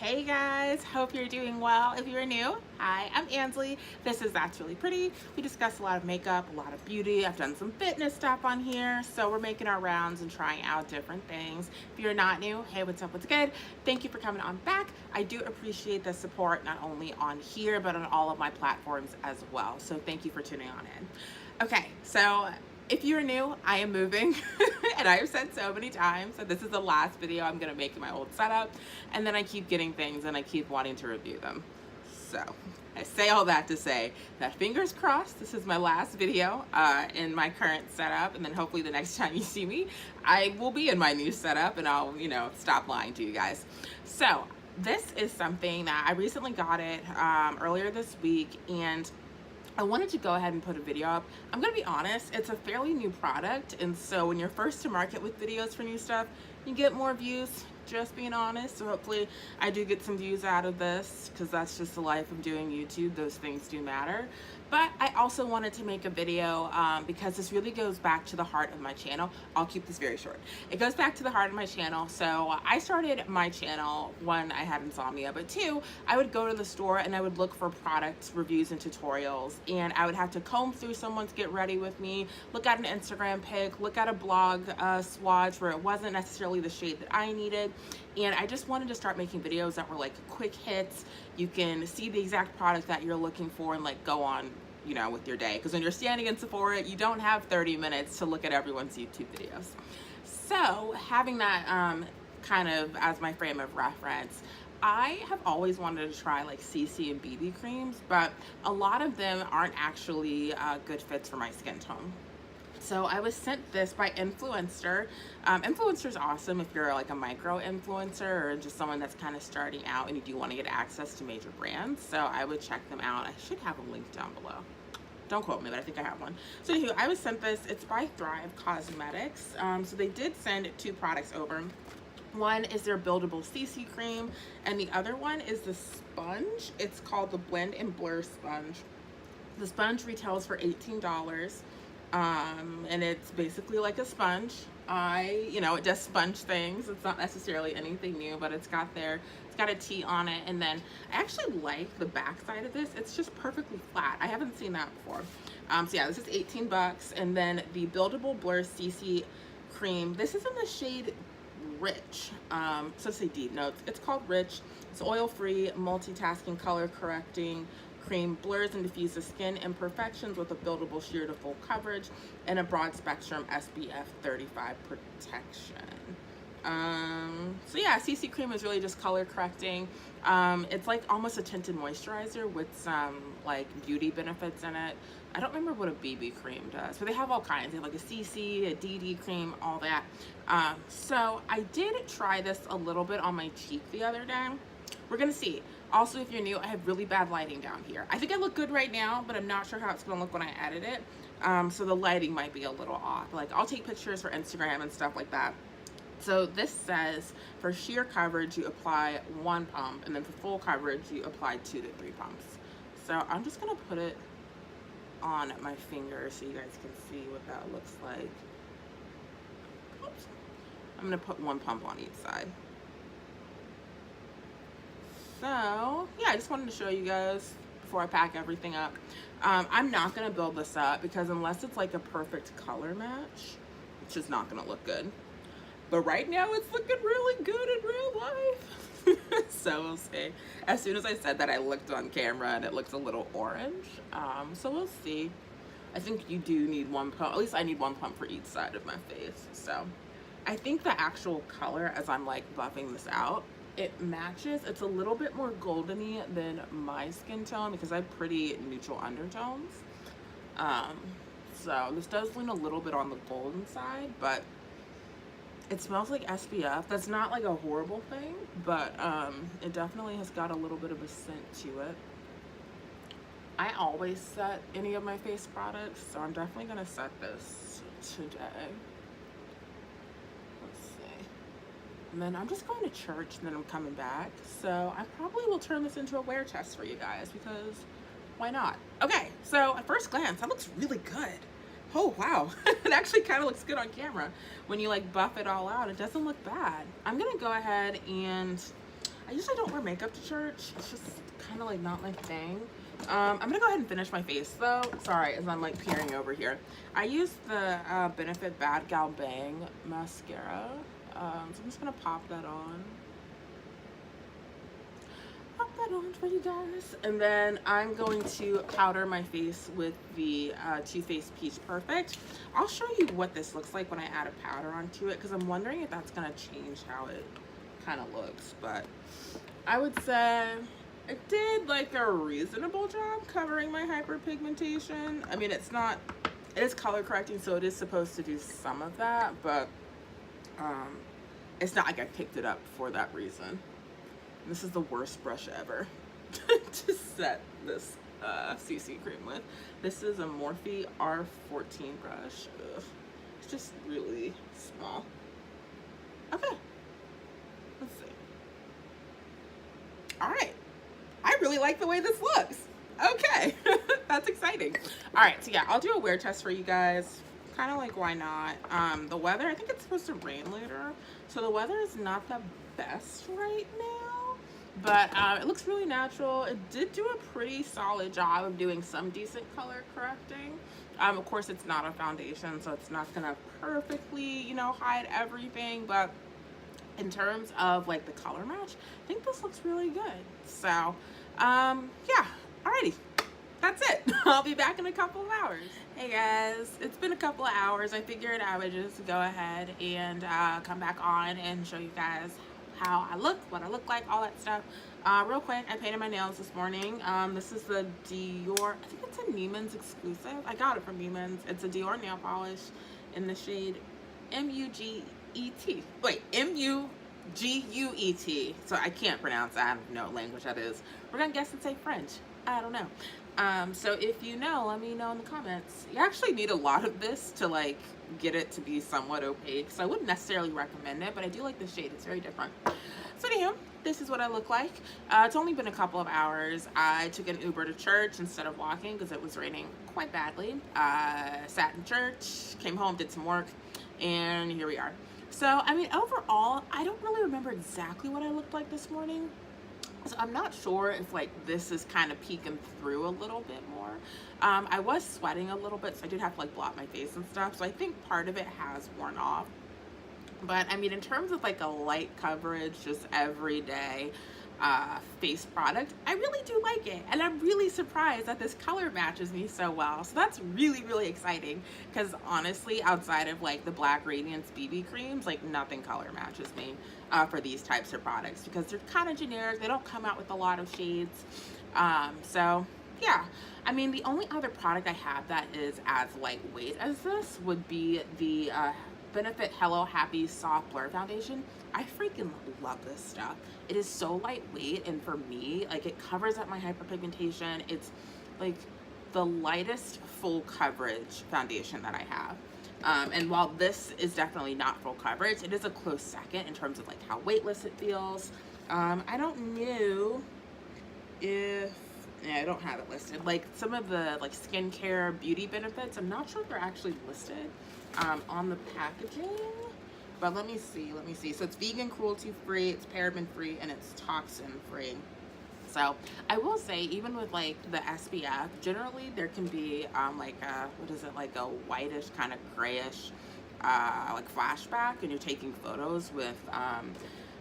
Hey guys, hope you're doing well. If you're new, hi, I'm Ansley. This is That's Really Pretty. We discuss a lot of makeup, a lot of beauty. I've done some fitness stuff on here, so we're making our rounds and trying out different things. If you're not new, hey, what's up, what's good? Thank you for coming on back. I do appreciate the support, not only on here, but on all of my platforms as well. So thank you for tuning on in. Okay, so if you're new, I am moving and I have said so many times that this is the last video I'm gonna make in my old setup, and then I keep getting things and I keep wanting to review them. So I say all that to say that fingers crossed, this is my last video in my current setup, and then hopefully the next time you see me, I will be in my new setup and I'll, stop lying to you guys. So this is something that I recently got it earlier this week, and I wanted to go ahead and put a video up. I'm gonna be honest, it's a fairly new product, and so when you're first to market with videos for new stuff, you get more views, just being honest. So hopefully I do get some views out of this, because that's just the life of doing YouTube. Those things do matter. But I also wanted to make a video because this really goes back to the heart of my channel. I'll keep this very short. It goes back to the heart of my channel. So I started my channel, one, I had insomnia, but two, I would go to the store and I would look for product reviews and tutorials, and I would have to comb through someone's Get Ready With Me, look at an Instagram pic, look at a blog swatch where it wasn't necessarily the shade that I needed. And I just wanted to start making videos that were like quick hits. You can see the exact product that you're looking for and like go on, with your day. Because when you're standing in Sephora, you don't have 30 minutes to look at everyone's YouTube videos. So having that kind of as my frame of reference, I have always wanted to try like CC and BB creams, but a lot of them aren't actually good fits for my skin tone. So I was sent this by Influenster. Influenster is awesome if you're like a micro influencer or just someone that's kind of starting out and you do want to get access to major brands. So I would check them out. I should have a link down below. Don't quote me, but I think I have one. So anywho, I was sent this. It's by Thrive Causemetics. So they did send 2 products over. One is their Buildable Cc Cream, and the other one is the sponge. It's called the Blend and Blur Sponge. The sponge retails for $18. And it's basically like a sponge. It does sponge things. It's not necessarily anything new, but it's got a T on it. And then I actually like the back side of this. It's just perfectly flat. I haven't seen that before. So yeah, this is 18 bucks. And then the Buildable Blur CC Cream. This is in the shade Rich. So to say deep notes. It's called Rich. It's oil-free, multitasking, color correcting cream, blurs and diffuses skin imperfections with a buildable sheer to full coverage and a broad spectrum SPF 35 protection. So yeah, CC cream is really just color correcting. It's like almost a tinted moisturizer with some like beauty benefits in it. I don't remember what a BB cream does, but they have all kinds. They have like a CC, a DD cream, all that. So I did try this a little bit on my cheek the other day. We're gonna see. Also, if you're new, I have really bad lighting down here. I think I look good right now, but I'm not sure how it's gonna look when I edit it. So the lighting might be a little off. Like, I'll take pictures for Instagram and stuff like that. So this says for sheer coverage, you apply 1 pump, and then for full coverage, you apply 2 to 3 pumps. So I'm just gonna put it on my finger so you guys can see what that looks like. Oops. I'm gonna put 1 pump on each side. So yeah, I just wanted to show you guys before I pack everything up. I'm not gonna build this up because unless it's like a perfect color match, it's just not gonna look good. But right now it's looking really good in real life. So we'll see. As soon as I said that, I looked on camera and it looks a little orange. So we'll see. I think you do need 1 pump. At least I need 1 pump for each side of my face. So I think the actual color, as I'm like buffing this out, it matches. It's a little bit more goldeny than my skin tone because I have pretty neutral undertones. So this does lean a little bit on the golden side, but it smells like SPF. That's not like a horrible thing, but it definitely has got a little bit of a scent to it. I always set any of my face products, so I'm definitely gonna set this today. And then I'm just going to church and then I'm coming back. So I probably will turn this into a wear test for you guys because why not? Okay, so at first glance, that looks really good. Oh, wow. It actually kind of looks good on camera. When you like buff it all out, it doesn't look bad. I'm gonna go ahead and I usually don't wear makeup to church. It's just kind of like not my thing. I'm gonna go ahead and finish my face though. Sorry, as I'm like peering over here. I used the Benefit Bad Gal Bang mascara. So I'm just gonna pop that on. Pop that on for you guys. And then I'm going to powder my face with the Too Faced Peach Perfect. I'll show you what this looks like when I add a powder onto it, because I'm wondering if that's gonna change how it kind of looks. But I would say it did like a reasonable job covering my hyperpigmentation. I mean, it is color correcting, so it is supposed to do some of that, but it's not like I picked it up for that reason. This is the worst brush ever to set this CC cream with. This is a Morphe R14 brush. Ugh. It's just really small. Okay, let's see. All right, I really like the way this looks. Okay, that's exciting. All right, so yeah, I'll do a wear test for you guys. Kind of like, why not? The weather, I think it's supposed to rain later, so the weather is not the best right now, but it looks really natural. It did do a pretty solid job of doing some decent color correcting. Of course, it's not a foundation, so it's not gonna perfectly, you know, hide everything, but in terms of like the color match, I think this looks really good. So yeah, alrighty, that's it. I'll be back in a couple of hours. Hey guys, it's been a couple of hours. I figured I would just go ahead and come back on and show you guys how I look, what I look like, all that stuff. Real quick, I painted my nails this morning. This is the Dior, I think it's a Neiman's exclusive. I got it from Neiman's. It's a Dior nail polish in the shade M-U-G-E-T. Wait, M-U-G-U-E-T. So I can't pronounce that. I don't know what language that is. We're gonna guess and say French. I don't know. So if you know, let me know in the comments. You actually need a lot of this to like get it to be somewhat opaque, so I wouldn't necessarily recommend it, but I do like the shade. It's very different. So anyhow, this is what I look like. It's only been a couple of hours. I took an Uber to church instead of walking because it was raining quite badly. Sat in church, came home, did some work, and here we are. So I mean, overall, I don't really remember exactly what I looked like this morning. So I'm not sure if like this is kind of peeking through a little bit more. I was sweating a little bit, so I did have to like blot my face and stuff. So I think part of it has worn off. But I mean, in terms of like a light coverage, just everyday face product, I really do like it. And I'm really surprised that this color matches me so well. So that's really, really exciting, because honestly, outside of like the Black Radiance BB creams, like nothing color matches me for these types of products, because they're kind of generic. They don't come out with a lot of shades. So yeah, I mean, the only other product I have that is as lightweight as this would be the Benefit Hello Happy Soft Blur Foundation. I freaking love this stuff. It is so lightweight, and for me, like, it covers up my hyperpigmentation. It's like the lightest full coverage foundation that I have. And while this is definitely not full coverage, it is a close second in terms of like how weightless it feels. I don't know if, yeah, I don't have it listed. Like some of the like skincare beauty benefits, I'm not sure if they're actually listed on the packaging, but let me see. So it's vegan, cruelty-free, it's paraben-free, and it's toxin-free. So I will say, even with like the SPF, generally there can be like a, what is it, like a whitish kind of grayish like flashback, and you're taking photos with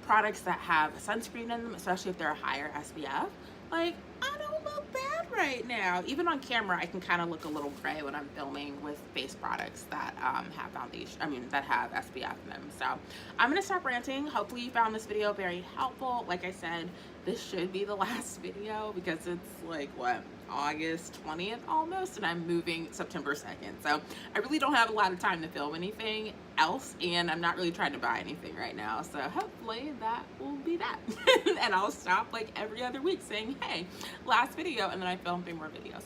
products that have sunscreen in them, especially if they're a higher SPF. Like, I don't look bad right now. Even on camera, I can kind of look a little gray when I'm filming with face products that have foundation, that have SPF in them. So I'm gonna stop ranting. Hopefully you found this video very helpful. Like I said, this should be the last video because it's like, what, August 20th almost, and I'm moving September 2nd. So I really don't have a lot of time to film anything else, and I'm not really trying to buy anything right now. So hopefully that will be that. And I'll stop like every other week saying, hey, last video, and then I film 3 more videos.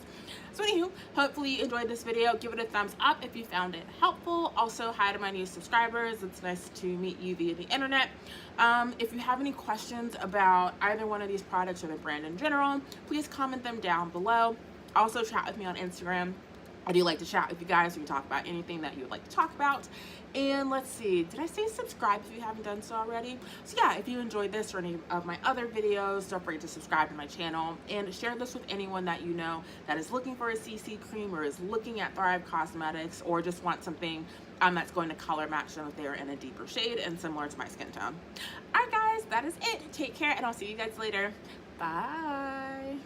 So anywho, hopefully you enjoyed this video. Give it a thumbs up if you found it helpful. Also, hi to my new subscribers. It's nice to meet you via the internet. If you have any questions about either one of these products or the brand in general, please comment them down below. Also, chat with me on Instagram. I do like to chat with you guys. We can talk about anything that you would like to talk about. And let's see, did I say subscribe if you haven't done so already? So yeah, if you enjoyed this or any of my other videos, don't forget to subscribe to my channel and share this with anyone that you know that is looking for a CC cream or is looking at Thrive Causemetics or just want something that's going to color match them if they're in a deeper shade and similar to my skin tone. All right guys, that is it. Take care and I'll see you guys later. Bye.